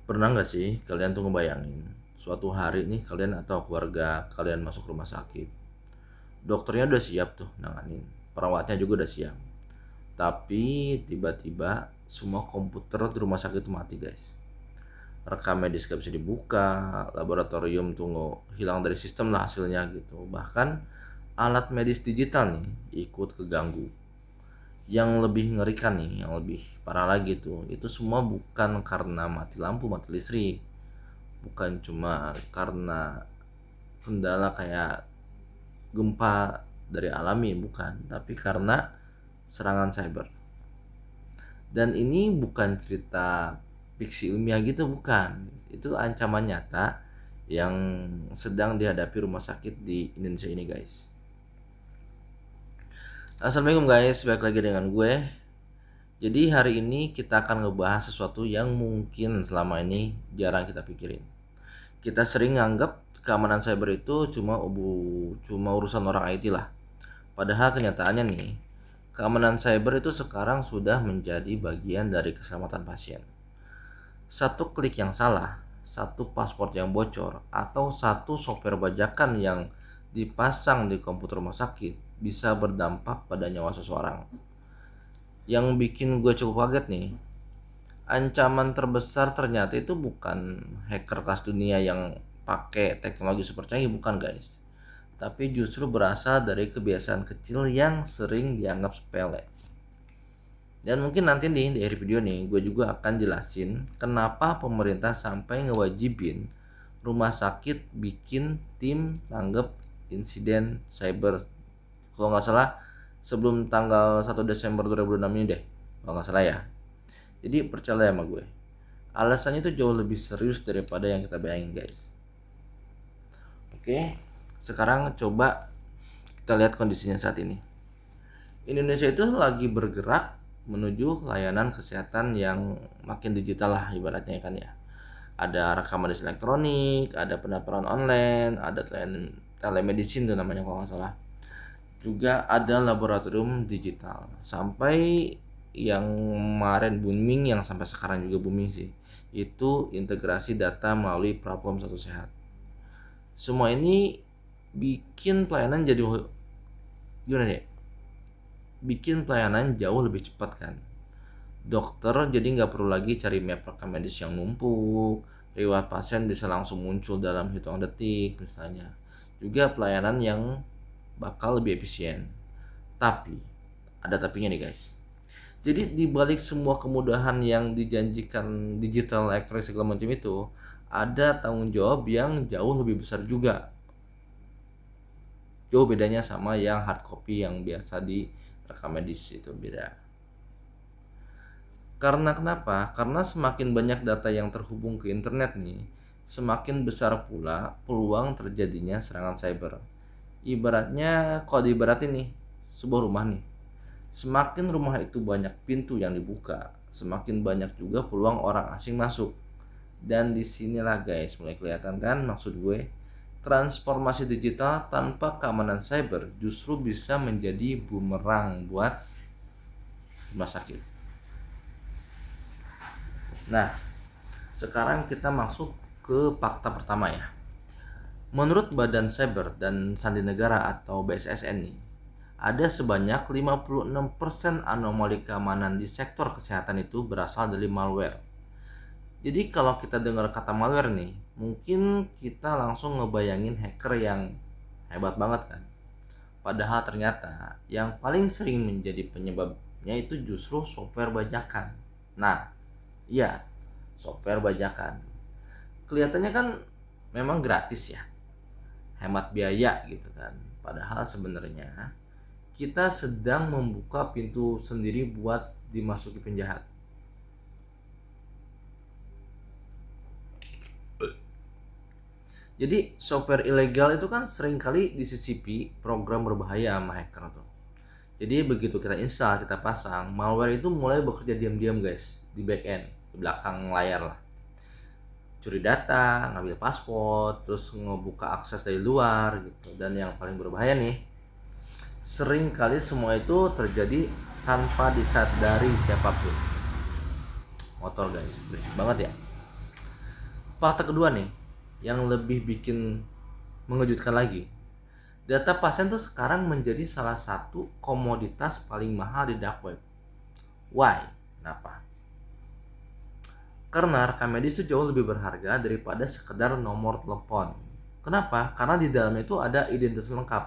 Pernah nggak sih kalian tuh ngebayangin suatu hari nih kalian atau keluarga kalian masuk rumah sakit, dokternya udah siap tuh nanganin, perawatnya juga udah siap, tapi tiba-tiba semua komputer di rumah sakit tuh mati guys. Rekam medis gak bisa dibuka, laboratorium tuh hilang dari sistem lah hasilnya gitu, bahkan alat medis digital nih ikut keganggu. Yang lebih ngerikan nih, yang lebih parah lagi tuh, itu semua bukan karena mati lampu, mati listrik, bukan cuma karena kendala kayak gempa dari alami, bukan, tapi karena serangan cyber. Dan ini bukan cerita fiksi ilmiah gitu, bukan, itu ancaman nyata yang sedang dihadapi rumah sakit di Indonesia ini guys. Assalamualaikum guys, balik lagi dengan gue. Jadi hari ini kita akan ngebahas sesuatu yang mungkin selama ini jarang kita pikirin. Kita sering nganggap keamanan cyber itu cuma urusan orang IT lah. Padahal kenyataannya nih, keamanan cyber itu sekarang sudah menjadi bagian dari keselamatan pasien. Satu klik yang salah, satu paspor yang bocor, atau satu software bajakan yang dipasang di komputer rumah sakit bisa berdampak pada nyawa seseorang. Yang bikin gue cukup kaget nih, ancaman terbesar ternyata itu bukan hacker kelas dunia yang pakai teknologi super canggih, bukan guys. Tapi justru berasal dari kebiasaan kecil yang sering dianggap sepele. Dan mungkin nanti nih di akhir video nih gue juga akan jelasin kenapa pemerintah sampai ngewajibin rumah sakit bikin tim tanggap insiden cyber. Kalau nggak salah sebelum tanggal 1 Desember 2006 ini deh, kalau nggak salah ya. Jadi percaya sama gue, alasannya itu jauh lebih serius daripada yang kita bayangin guys. Oke, sekarang coba kita lihat kondisinya saat ini. Indonesia itu lagi bergerak menuju layanan kesehatan yang makin digital lah ibaratnya kan ya. Ada rekam medis elektronik, ada pendaftaran online, ada telemedicine tuh namanya kalau nggak salah. Juga ada laboratorium digital. Sampai yang kemarin booming, yang sampai sekarang juga booming sih, itu integrasi data melalui platform Satu Sehat. Semua ini bikin pelayanan jadi gimana ya? Bikin pelayanan jauh lebih cepat kan. Dokter jadi nggak perlu lagi cari map rekam medis yang numpuk, riwayat pasien bisa langsung muncul dalam hitungan detik misalnya. Juga pelayanan yang bakal lebih efisien. Tapi ada tapinya nih guys. Jadi di balik semua kemudahan yang dijanjikan digital elektronik segala macam itu, ada tanggung jawab yang jauh lebih besar juga. Jauh bedanya sama yang hard copy yang biasa di rekam medis, itu beda. Karena kenapa? Karena semakin banyak data yang terhubung ke internet nih, semakin besar pula peluang terjadinya serangan cyber. Ibaratnya kalau diibaratin nih, sebuah rumah nih. Semakin rumah itu banyak pintu yang dibuka, semakin banyak juga peluang orang asing masuk. Dan disinilah guys mulai kelihatan kan maksud gue. Transformasi digital tanpa keamanan cyber justru bisa menjadi bumerang buat rumah sakit. Nah, sekarang kita masuk ke fakta pertama ya. Menurut Badan Cyber dan Sandi Negara atau BSSN nih, ada sebanyak 56% anomali keamanan di sektor kesehatan itu berasal dari malware. Jadi kalau kita dengar kata malware nih, mungkin kita langsung ngebayangin hacker yang hebat banget kan. Padahal ternyata yang paling sering menjadi penyebabnya itu justru software bajakan. Nah, iya, software bajakan. Kelihatannya kan memang gratis ya, hemat biaya gitu kan. Padahal sebenarnya kita sedang membuka pintu sendiri buat dimasuki penjahat. Jadi software ilegal itu kan seringkali disisipi program berbahaya sama hacker tuh. Jadi begitu kita install, kita pasang, malware itu mulai bekerja diam-diam guys di back end, di belakang layar lah. Curi data, ngambil password, terus ngebuka akses dari luar gitu. Dan yang paling berbahaya nih, sering kali semua itu terjadi tanpa disadari siapapun. Motor guys, berisik banget ya. Fakta kedua nih, yang lebih bikin mengejutkan lagi. Data pasien tuh sekarang menjadi salah satu komoditas paling mahal di dark web. Why? Kenapa? Karena rekam medis itu jauh lebih berharga daripada sekedar nomor telepon. Kenapa? Karena di dalamnya itu ada identitas lengkap.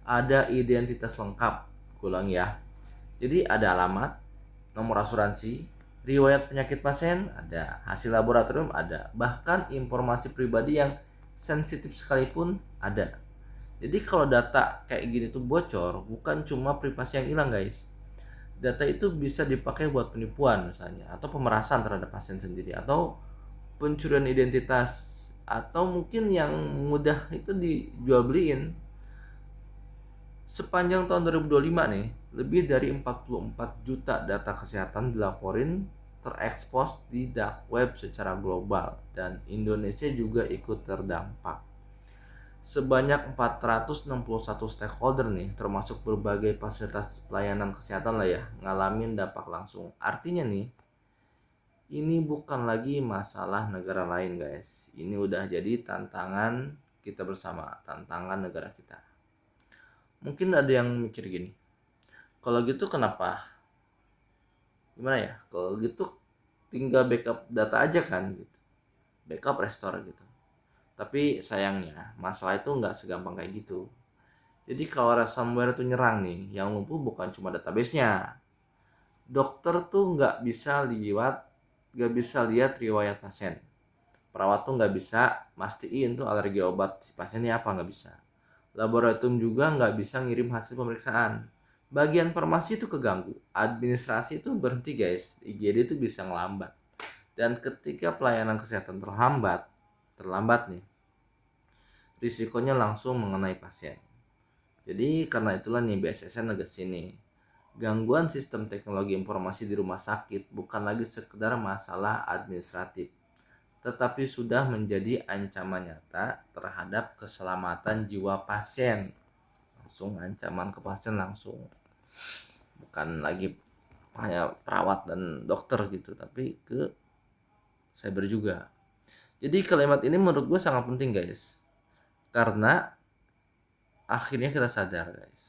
Ada identitas lengkap. Ulang ya. Jadi ada alamat, nomor asuransi, riwayat penyakit pasien, ada hasil laboratorium, ada bahkan informasi pribadi yang sensitif sekalipun ada. Jadi kalau data kayak gini tuh bocor, bukan cuma privasi yang hilang guys. Data itu bisa dipakai buat penipuan misalnya, atau pemerasan terhadap pasien sendiri, atau pencurian identitas, atau mungkin yang mudah itu dijual beliin. Sepanjang tahun 2025 nih, lebih dari 44 juta data kesehatan dilaporin terekspos di dark web secara global, dan Indonesia juga ikut terdampak. Sebanyak 461 stakeholder nih, termasuk berbagai fasilitas pelayanan kesehatan lah ya, ngalamin dampak langsung. Artinya nih, ini bukan lagi masalah negara lain guys. Ini udah jadi tantangan kita bersama, tantangan negara kita. Mungkin ada yang mikir gini, kalau gitu kenapa? Gimana ya? Kalau gitu tinggal backup data aja kan gitu. Backup restore gitu. Tapi sayangnya masalah itu nggak segampang kayak gitu. Jadi kalau ransomware itu nyerang nih, yang lumpuh bukan cuma database-nya. Dokter tuh nggak bisa lihat riwayat pasien. Perawat tuh nggak bisa mastiin tuh alergi obat si pasiennya apa, nggak bisa. Laboratorium juga nggak bisa ngirim hasil pemeriksaan. Bagian farmasi itu keganggu, administrasi itu berhenti guys, IGD itu bisa ngelambat. Dan ketika pelayanan kesehatan terlambat nih, risikonya langsung mengenai pasien. Jadi karena itulah nih BSSN negas sini. Gangguan sistem teknologi informasi di rumah sakit bukan lagi sekedar masalah administratif, tetapi sudah menjadi ancaman nyata terhadap keselamatan jiwa pasien. Langsung ancaman ke pasien langsung. Bukan lagi hanya perawat dan dokter gitu, tapi ke cyber juga. Jadi kalimat ini menurut gue sangat penting guys. Karena akhirnya kita sadar guys,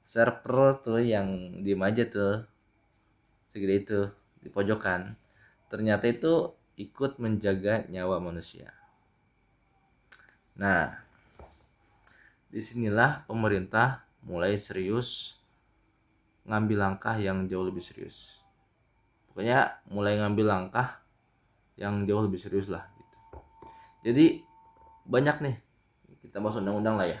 server tuh yang diem aja tuh segede itu di pojokan, ternyata itu ikut menjaga nyawa manusia. Nah, disinilah pemerintah mulai serius ngambil langkah yang jauh lebih serius. Pokoknya mulai ngambil langkah yang jauh lebih serius lah gitu. Jadi banyak nih, kita bahas undang-undang lah ya.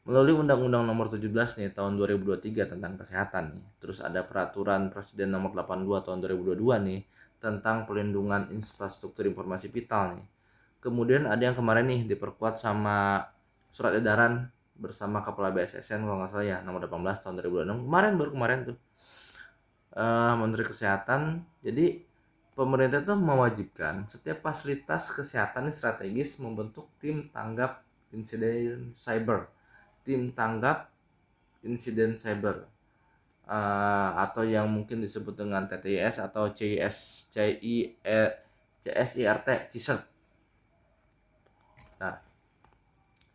Melalui Undang-Undang Nomor 17 nih tahun 2023 tentang kesehatan nih. Terus ada Peraturan Presiden Nomor 82 tahun 2022 nih tentang pelindungan infrastruktur informasi vital nih. Kemudian ada yang kemarin nih diperkuat sama surat edaran bersama Kepala BSSN kalau nggak salah ya, nomor 18 tahun 2026. Baru kemarin tuh Menteri Kesehatan. Jadi pemerintah tuh mewajibkan setiap fasilitas kesehatan strategis membentuk tim tanggap insiden cyber. Tim tanggap insiden cyber, atau yang mungkin disebut dengan TTIS atau CSIRT, CISRT. Nah,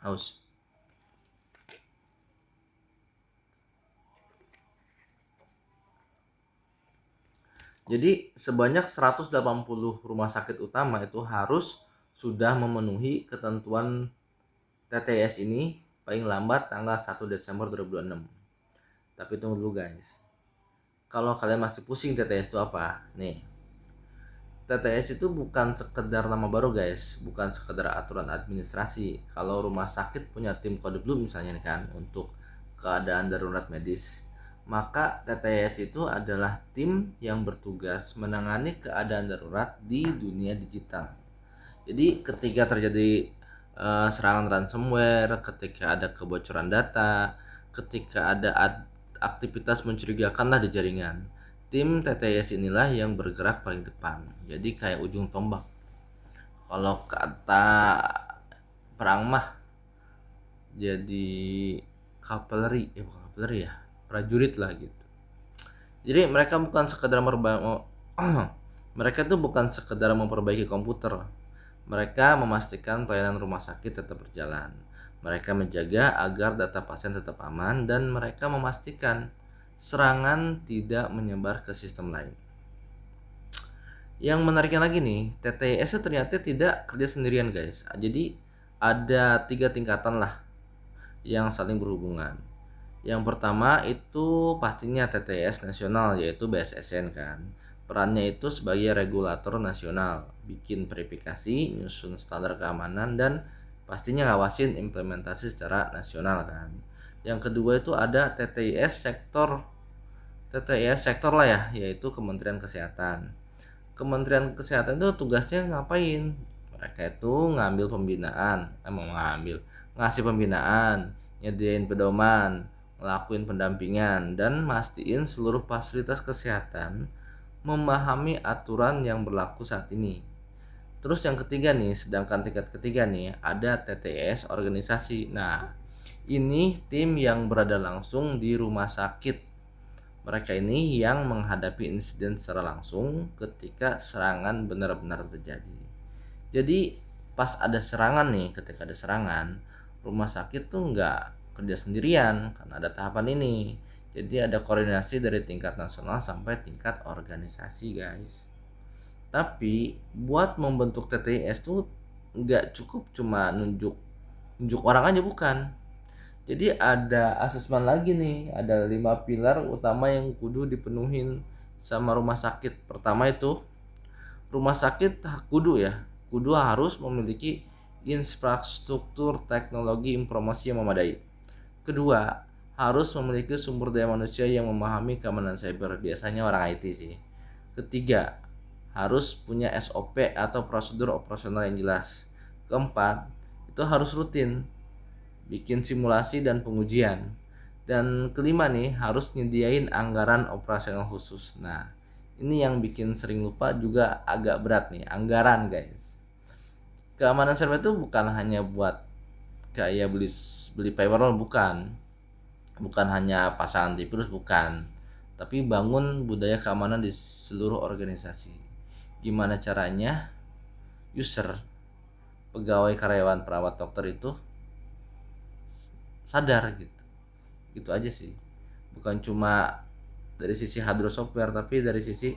haus. Jadi sebanyak 180 rumah sakit utama itu harus sudah memenuhi ketentuan TTIS ini paling lambat tanggal 1 Desember 2026. Tapi tunggu dulu guys. Kalau kalian masih pusing TTIS itu apa? Nih. TTIS itu bukan sekedar nama baru guys, bukan sekedar aturan administrasi. Kalau rumah sakit punya tim kode blue misalnya nih kan untuk keadaan darurat medis, maka TTIS itu adalah tim yang bertugas menangani keadaan darurat di dunia digital. Jadi ketika terjadi serangan ransomware, ketika ada kebocoran data, ketika ada aktivitas mencurigakan lah di jaringan, tim TTIS inilah yang bergerak paling depan. Jadi kayak ujung tombak. Kalau kata perang mah jadi bukan kapeleri ya, prajurit lah gitu. Jadi mereka bukan sekedar mereka tuh bukan sekedar memperbaiki komputer, Mereka memastikan pelayanan rumah sakit tetap berjalan. Mereka menjaga agar data pasien tetap aman dan mereka memastikan serangan tidak menyebar ke sistem lain. Yang menariknya lagi nih, TTS ternyata tidak kerja sendirian guys. Jadi ada 3 tingkatan lah yang saling berhubungan. Yang pertama itu pastinya TTS nasional, yaitu BSSN kan. Perannya itu sebagai regulator nasional, bikin verifikasi, nyusun standar keamanan, dan pastinya ngawasin implementasi secara nasional kan. Yang kedua itu ada TTS sektor lah ya, yaitu Kementerian Kesehatan. Kementerian Kesehatan itu tugasnya ngapain? Mereka itu ngambil pembinaan, ngasih pembinaan, nyediain pedoman, ngelakuin pendampingan, dan mastiin seluruh fasilitas kesehatan memahami aturan yang berlaku saat ini. Terus yang ketiga nih, sedangkan tingkat ketiga nih, ada TTS organisasi. Nah, ini tim yang berada langsung di rumah sakit. Mereka ini yang menghadapi insiden secara langsung ketika serangan benar-benar terjadi. Jadi pas ada serangan nih, ketika ada serangan, rumah sakit tuh nggak kerja sendirian karena ada tahapan ini. Jadi ada koordinasi dari tingkat nasional sampai tingkat organisasi guys. Tapi buat membentuk TTS tuh nggak cukup cuma nunjuk orang aja, bukan. Jadi ada asesmen lagi nih, ada 5 pilar utama yang kudu dipenuhin sama rumah sakit. Pertama itu, rumah sakit kudu harus memiliki infrastruktur teknologi informasi yang memadai. Kedua, harus memiliki sumber daya manusia yang memahami keamanan cyber, biasanya orang IT sih. Ketiga, harus punya SOP atau prosedur operasional yang jelas. Keempat, itu harus rutin bikin simulasi dan pengujian. Dan kelima nih, harus nyediain anggaran operasional khusus. Nah, ini yang bikin sering lupa juga agak berat nih, anggaran guys. Keamanan server itu bukan hanya buat kayak beli firewall, bukan. Bukan hanya pasang antivirus, bukan. Tapi bangun budaya keamanan di seluruh organisasi. Gimana caranya user, pegawai, karyawan, perawat, dokter itu sadar gitu aja sih. Bukan cuma dari sisi hardware software, tapi dari sisi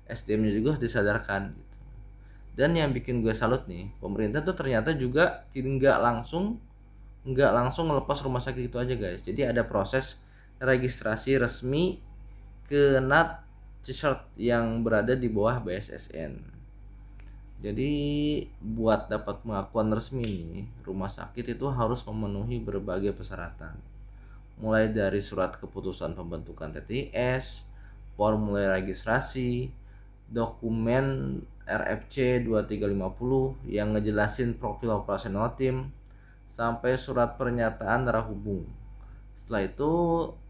SDM-nya juga harus disadarkan gitu. Dan yang bikin gue salut nih, pemerintah tuh ternyata juga nggak langsung ngelepas rumah sakit itu aja guys. Jadi ada proses registrasi resmi ke NAT Chart yang berada di bawah BSSN. Jadi buat dapat pengakuan resmi nih, rumah sakit itu harus memenuhi berbagai persyaratan. Mulai dari surat keputusan pembentukan TTS, formulir registrasi, dokumen RFC 2350 yang ngejelasin profil operasional tim, sampai surat pernyataan darah hubung. Setelah itu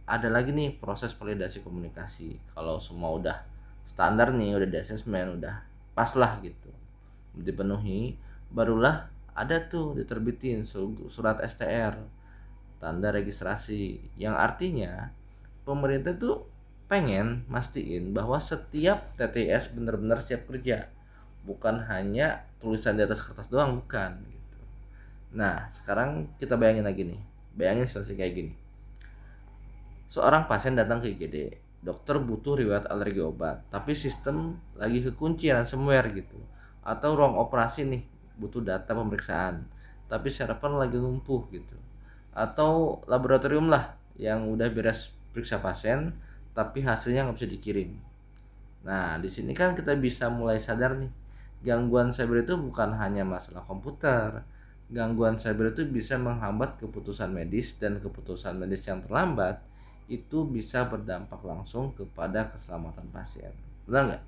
ada lagi nih proses validasi komunikasi. Kalau semua udah standar nih, udah di assessment, udah pas lah gitu, dipenuhi, barulah ada tuh diterbitin surat STR, tanda registrasi, yang artinya pemerintah tuh pengen mastiin bahwa setiap TTS benar-benar siap kerja, bukan hanya tulisan di atas kertas doang, bukan gitu. Nah, sekarang kita bayangin lagi nih, bayangin situasi kayak gini. Seorang pasien datang ke IGD, dokter butuh riwayat alergi obat, tapi sistem lagi kekunci ransomware gitu. Atau ruang operasi nih butuh data pemeriksaan, tapi server lagi lumpuh gitu. Atau laboratorium lah yang udah beres periksa pasien, tapi hasilnya nggak bisa dikirim. Nah, di sini kan kita bisa mulai sadar nih, gangguan cyber itu bukan hanya masalah komputer. Gangguan cyber itu bisa menghambat keputusan medis, dan keputusan medis yang terlambat itu bisa berdampak langsung kepada keselamatan pasien. Benar nggak?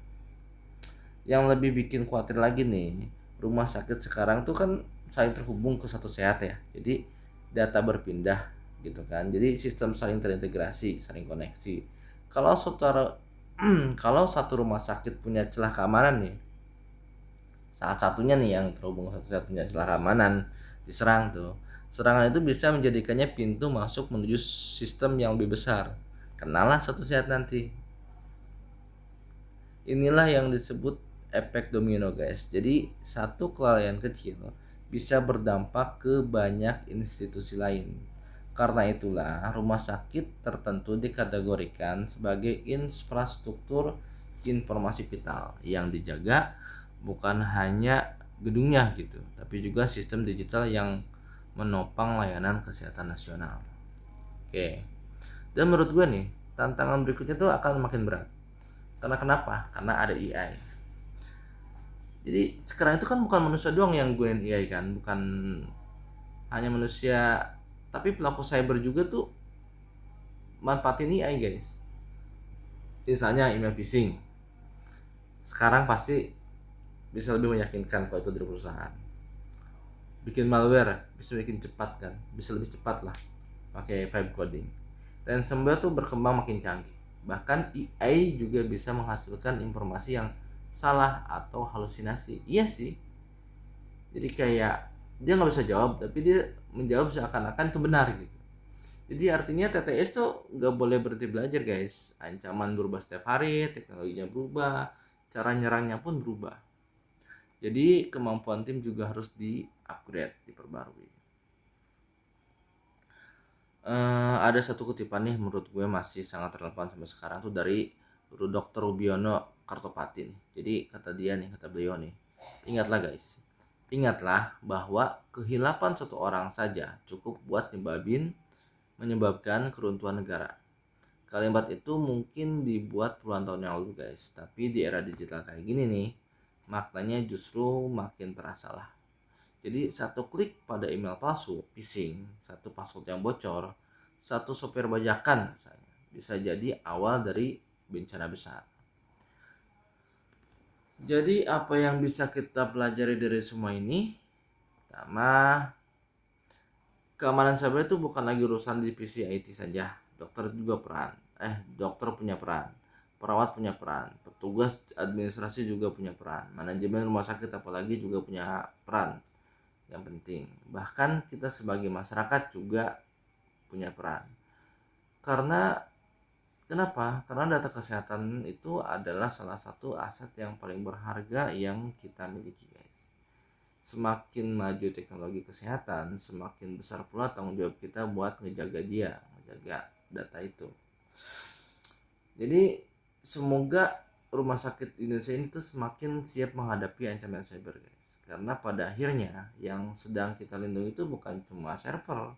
Yang lebih bikin khawatir lagi nih, rumah sakit sekarang tuh kan saling terhubung ke satu sehat ya. Jadi data berpindah gitu kan. Jadi sistem saling terintegrasi, saling koneksi. Kalau kalau satu rumah sakit punya celah keamanan nih, salah satunya nih yang terhubung satu-satunya celah keamanan diserang tuh, serangan itu bisa menjadikannya pintu masuk menuju sistem yang lebih besar. Kenalah satu saat nanti. Inilah yang disebut efek domino guys. Jadi satu kelalaian kecil bisa berdampak ke banyak institusi lain. Karena itulah rumah sakit tertentu dikategorikan sebagai infrastruktur informasi vital yang dijaga bukan hanya gedungnya gitu, tapi juga sistem digital yang menopang layanan kesehatan nasional. Oke. Dan menurut gue nih, tantangan berikutnya tuh akan makin berat. Karena kenapa? Karena ada AI. Jadi sekarang itu kan bukan manusia doang yang gunain AI kan, bukan hanya manusia, tapi pelaku cyber juga tuh manfaatin AI guys. Misalnya email phishing. Sekarang pasti bisa lebih meyakinkan kalau itu dari perusahaan. Bikin malware bisa bikin cepat kan, bisa lebih cepat lah pakai vibe coding. Ransomware tuh berkembang makin canggih. Bahkan AI juga bisa menghasilkan informasi yang salah atau halusinasi. Iya sih. Jadi kayak dia nggak bisa jawab, tapi dia menjawab seakan-akan itu benar gitu. Jadi artinya TTS tuh nggak boleh berhenti belajar guys. Ancaman berubah setiap hari, teknologinya berubah, cara nyerangnya pun berubah. Jadi kemampuan tim juga harus di-upgrade, diperbarui. Ada satu kutipan nih menurut gue masih sangat relevan sampai sekarang tuh dari Dr. Rubiono Kartopati nih. Jadi kata beliau nih, ingatlah guys, ingatlah bahwa kehilapan satu orang saja cukup buat menyebabkan keruntuhan negara. Kalimat itu mungkin dibuat puluhan tahun yang lalu guys, tapi di era digital kayak gini nih, maknanya justru makin terasa lah. Jadi satu klik pada email palsu, phishing, satu password yang bocor, satu sopir bajakan misalnya, bisa jadi awal dari bencana besar. Jadi apa yang bisa kita pelajari dari semua ini? Pertama, keamanan cyber itu bukan lagi urusan divisi IT saja. Dokter punya peran, perawat punya peran, petugas administrasi juga punya peran, manajemen rumah sakit apalagi juga punya peran yang penting. Bahkan kita sebagai masyarakat juga punya peran. Karena kenapa? Karena data kesehatan itu adalah salah satu aset yang paling berharga yang kita miliki, guys. Semakin maju teknologi kesehatan, semakin besar pula tanggung jawab kita buat ngejaga data itu. Jadi semoga rumah sakit Indonesia ini tuh semakin siap menghadapi ancaman cyber, guys. Karena pada akhirnya yang sedang kita lindungi itu bukan cuma server,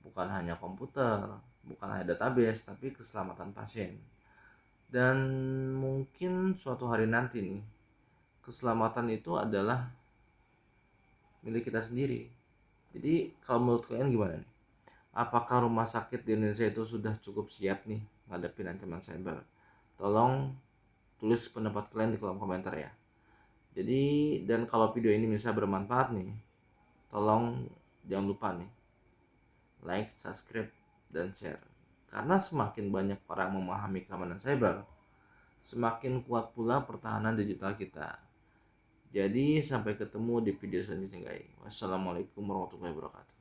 bukan hanya komputer, bukan hanya database, tapi keselamatan pasien. Dan mungkin suatu hari nanti nih, keselamatan itu adalah milik kita sendiri. Jadi kalau menurut kalian gimana nih? Apakah rumah sakit di Indonesia itu sudah cukup siap nih menghadapi ancaman cyber? Tolong tulis pendapat kalian di kolom komentar ya. Jadi dan kalau video ini bisa bermanfaat nih, tolong jangan lupa nih like, subscribe, dan share. Karena semakin banyak orang memahami keamanan cyber, semakin kuat pula pertahanan digital kita. Jadi sampai ketemu di video selanjutnya guys. Wassalamualaikum warahmatullahi wabarakatuh.